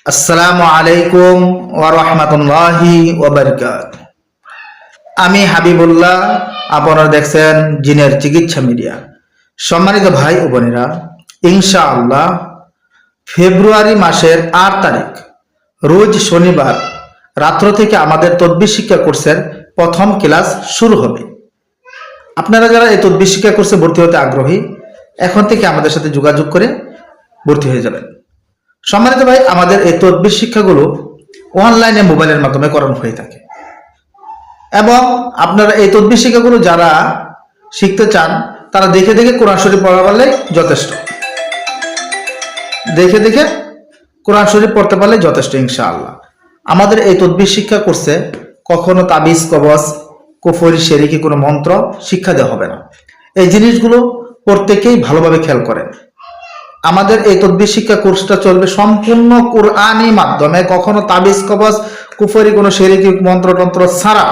আসসালামু আলাইকুম ওয়া রাহমাতুল্লাহি ওয়া বারাকাতুহু। আমি হাবিবুল্লাহ, আপনারা দেখছেন জিনের চিকিৎসা মিডিয়া। সম্মানিত ভাই ও বোনেরা, ইনশাআল্লাহ ফেব্রুয়ারি মাসের 8 তারিখ রোজ শনিবার রাত্র থেকে আমাদের তদবির শিক্ষা কোর্সের প্রথম ক্লাস শুরু হবে। আপনারা যারা এই তদবির শিক্ষা কোর্সে ভর্তি হতে আগ্রহী, এখন থেকে আমাদের সাথে যোগাযোগ করে ভর্তি হয়ে যাবেন। সম্মানিত ভাই, আমাদের এই তদবির শিক্ষাগুলো অনলাইনে মোবাইলের মাধ্যমে করানো হয়ে থাকে এবং আপনারা এই তদবির শিক্ষাগুলো যারা শিখতে চান তারা দেখে দেখে কোরআন শরীফ পড়া পারলেই যথেষ্ট। দেখে দেখে কোরআন শরীফ পড়তে পারলে যথেষ্ট ইনশাআল্লাহ। আমাদের এই তদবির শিক্ষা কোর্সে কখনো তাবিজ, কবজ, কুফরি, শিরকি কোনো মন্ত্র শিক্ষা দেওয়া হবে না। এই জিনিসগুলো প্রত্যেকেই ভালোভাবে খেয়াল করেন। আমাদের এই তদবির শিক্ষা কোর্সটা চলবে সম্পূর্ণ কোরআনি মাধ্যমে, কখনো তাবিজ, কবজ, কুফরি, কোনো শিরকি মন্ত্রতন্ত্র ছাড়া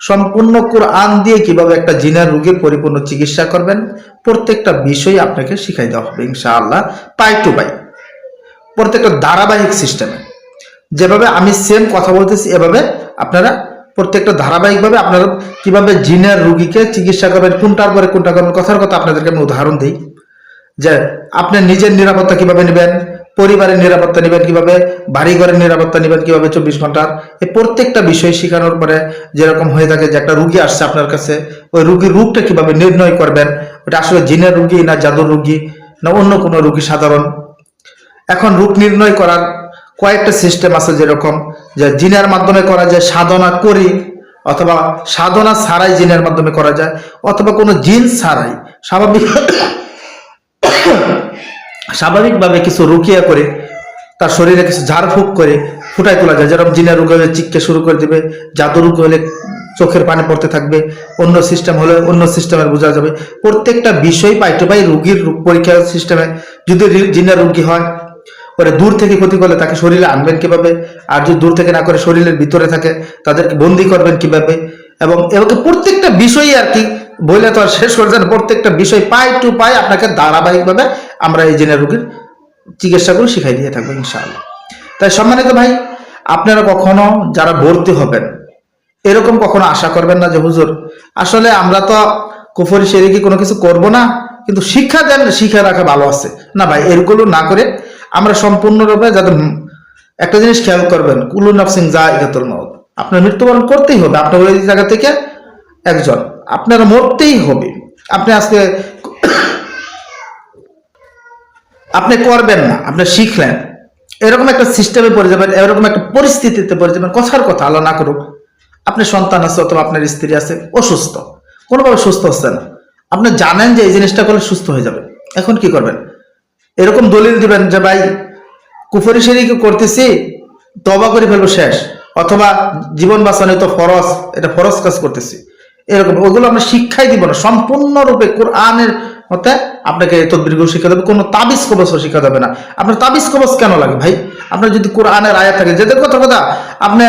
সম্পূর্ণ কোরআন দিয়ে কিভাবে একটা জিনের রোগীর পরিপূর্ণ চিকিৎসা করবেন প্রত্যেকটা বিষয় আপনাকে শিখাই দেওয়া হবে ইনশাআল্লাহ, পাই টু পাই, প্রত্যেকটা ধারাবাহিক সিস্টেমে। যেভাবে আমি সেম কথা বলতেছি এভাবে আপনারা প্রত্যেকটা ধারাবাহিকভাবে আপনারা কিভাবে জিনের রোগীকে চিকিৎসা করবেন, কোনটার পরে কোনটা করবেন। কথার কথা আপনাদেরকে আমি উদাহরণ দিই যে আপনি নিজের নিরাপত্তা কিভাবে নেবেন, পরিবারের নিরাপত্তা নেবেন কিভাবে, বাড়িঘরের নিরাপত্তা নেবেন কিভাবে 24 ঘন্টার। এই প্রত্যেকটা বিষয় শেখানোর পরে যেরকম হয়ে থাকে যে একটা রুগী আসছে আপনার কাছে, ওই রুগীর রোগটা কিভাবে নির্ণয় করবেন, ওটা আসলে জিনের রুগী না জাদুর রুগী না অন্য কোনো রুগী সাধারণ। এখন রোগ নির্ণয় করার কয়েকটা সিস্টেম আছে, যেরকম যে জিনের মাধ্যমে করা যায় সাধনা করি, অথবা সাধনা ছাড়াই জিনের মাধ্যমে করা যায়, অথবা কোনো জিন ছাড়াই স্বাভাবিকভাবে কিছু রুকিয়া করে তার শরীরে কিছু ঝাড়ফুঁক করে ফুটাই তোলা যায়। যেরকম জিনের রোগ হলে চিককে শুরু করে দেবে, জাদু রোগ হলে চোখের পানি পড়তে থাকবে, অন্য সিস্টেম হলে অন্য সিস্টেমের বোঝা যাবে। প্রত্যেকটা বিষয় পাই টু পাই রুগীর রোগ পরীক্ষার সিস্টেমে। যদি জিনের রোগী হয় ওরা দূর থেকে ক্ষতি করলে তাকে শরীরে আনবেন কিভাবে, আর যদি দূর থেকে না করে শরীরের ভিতরে থাকে তাদেরকে বন্দি করবেন কিভাবে, এবং প্রত্যেকটা বিষয় আর কি বলে তো আর শেষ করে যান। প্রত্যেকটা বিষয় পাই টু পাই আপনাকে ধারাবাহিকভাবে আমরা এই জিনের রোগীর চিকিৎসাগুলো শিখাই দিয়ে থাকবো ইনশাআল্লাহ। তাই সম্মানিত ভাই, আপনারা কখনো যারা ভর্তি হবেন এরকম কখনো আশা করবেন না যে হুজুর আসলে আমরা তো কুফরি শিরকি কোনো কিছু করব না, কিন্তু শিক্ষা দেন, শিক্ষা রাখা ভালো আছে না। ভাই এরগুলো না করে আমরা সম্পূর্ণরূপে যাতে একটা জিনিস খেয়াল করবেন, কুল্লু নাফসিন যায়িকাতুল মাউত, আপনার মৃত্যুবরণ করতেই হবে। আপনার ওই জায়গা থেকে একজন, আপনারা মরতেই হবে। আপনি আজকে আপনি করবেন না, আপনি শিখলেন, এরকম একটা সিস্টেমে পড়ে যাবেন, এরকম একটা পরিস্থিতিতে পড়ে যাবেন। কথার কথা আল্লাহ না করুক, আপনার সন্তান আছে অথবা আপনার স্ত্রী আছে অসুস্থ, কোনোভাবে সুস্থ হচ্ছে না, আপনি জানেন যে এই জিনিসটা করলে সুস্থ হয়ে যাবে, এখন কি করবেন? এরকম দলিল দিবেন যে ভাই কুফরি শিরকি করতেছি, তওবা করে ফেলবো শেষ, অথবা জীবন বাঁচানো তো ফরজ, এটা ফরজ কাজ করতেছি, এরকম ওগুলো আমরা শিক্ষাই দিব না। সম্পূর্ণরূপে কোরআনের মতে আপনাকে তদবিরগুলো শিক্ষা দেবে, কোনো তাবিজ কবজ শিক্ষা দেবে না। আপনার তাবিজ কবজ কেন লাগে ভাই? আপনার যদি কোরআনের আয়াত থাকে, যেদের কথা আপনি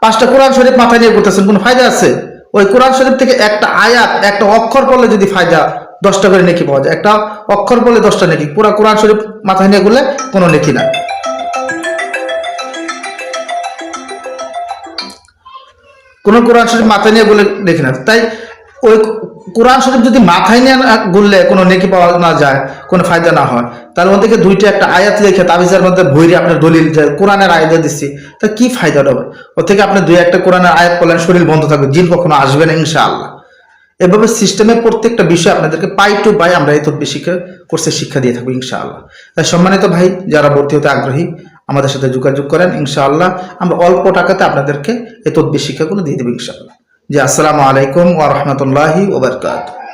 5টা কোরআন শরীফ মাথায় নিয়ে করতেছেন, কোনো ফায়দা আছে? ওই কোরআন শরীফ থেকে একটা আয়াত, একটা অক্ষর পড়লে যদি ফায়দা 10টা করে নেকি পাওয়া যায়, একটা অক্ষর পড়লে 10টা নেকি, পুরো কোরআন শরীফ মাথায় নিয়ে করলে কোনো নেকি না। কোন কোরআন শরীফ মাথায় নিয়ে বলে দেখি না। তাই ওই কোরআন শরীফ যদি মাথায় নিয়ে গুললে কোনো নেকি পাওয়া না যায়, কোনো ফায়দা না হয়, তার মধ্যে থেকে 2টা একটা আয়াত লিখে তাবিজের মধ্যে ভৈরি আপনার দলিল যে কোরআনের আয়াত দিচ্ছি, তা কি ফায়দা হবে? ওর থেকে আপনি 2-1টা কোরআনের আয়াত পড়লেন, শরীর বন্ধ থাকবে, জিন কখনো আসবে না ইনশাআল্লাহ। এভাবে সিস্টেমে প্রত্যেকটা বিষয় আপনাদেরকে পাই টু পাই আমরা এই তদবির শিক্ষা কোর্সে শিক্ষা দিয়ে থাকবো ইনশাআল্লাহ। তাই সম্মানিত ভাই, যারা ভর্তি হতে আগ্রহী আমাদের সাথে যোগাযোগ করেন ইনশাআল্লাহ। আমরা অল্প টাকাতে আপনাদেরকে এই তদবির শিক্ষাগুলো দিয়ে দেবো ইনশাআল্লাহ। জি, আসসালামু আলাইকুম ওয়া রাহমাতুল্লাহি ওয়া বারাকাতুহু।